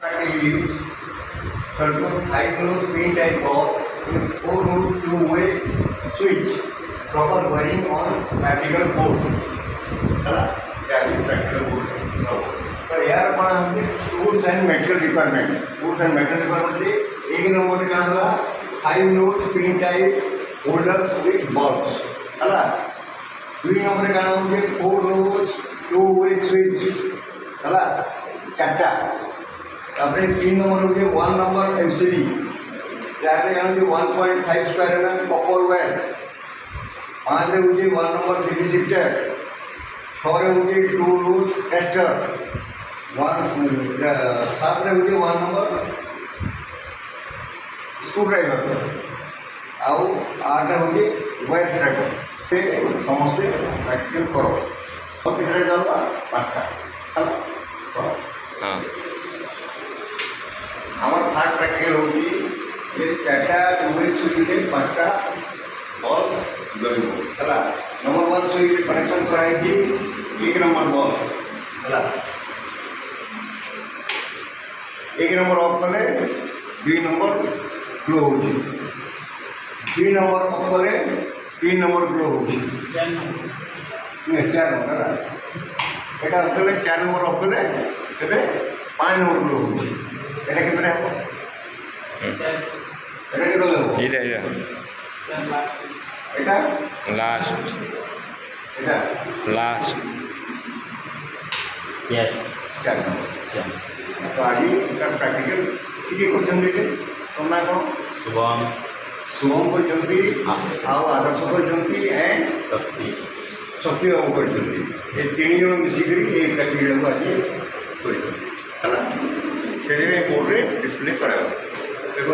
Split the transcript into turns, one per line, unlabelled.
use circle high close pin type box with 4-node two-way switch. Proper wiring on practical board. Practical board. So here आपण tools and material requirement. Tools and material requirement एक number का हला high node pin type holders with bulbs. हला दुई number का नाम है 4-node two-way switch. हला चार्टा अपने 3 नंबर हो गए 1 नंबर एमसीडी 4 का नाम 1.5 स्क्वायर एमएम कॉपर वायर 5 रे हो गए 1 नंबर डीसी शिफ्टर 6 रे हो गए 2 नोड टेस्टर 7 रे हो गए 1 नंबर स्क्रू ड्राइवर आउ 8 रे हो गए वायर ड्राइवर पे समस्त प्रैक्टिकल करो और कितने जावा पांचटा चलो हां हमारा फास्ट प्रैक्टिकल होगी ये चार्टा टू-वे स्विच में पांचटा बॉल गयो चला नंबर 1 स्विच कनेक्शन कराएगी 1 नंबर बॉल चला 1 नंबर ऑफ करे 2 नंबर ग्लो होगी 2 नंबर ऑफ करे 3 नंबर ग्लो होगी 4 नंबर এটা আসলে 4 নম্বর অফ করে তবে 5 নম্বর গ্লো হবে এটা কি করে হবে এটা কি করে হবে এটা
লাস্ট
এটা
লাস্ট
Yes.
4 নম্বর তো আজ এটা প্র্যাকটিক্যাল কি করছেন দেখে তোমরা কোন
Subham,
শুভম করছেন ଆଉ ଆଦର୍ଶ କରିଛନ୍ତି ଏଣ୍ଡ ଶକ୍ତି ବାବୁ କରିଛନ୍ତି ଏ 3 ଜଣ ମିଶିକରି ଏ ପ୍ରାକ୍ଟିକାଲକୁ ଆଜି କରିଛନ୍ତି ହେଲା ସେଥିପାଇଁ ବୋର୍ଡ଼ରେ ଡିସପ୍ଲେ କରାଗଲା ଦେଖ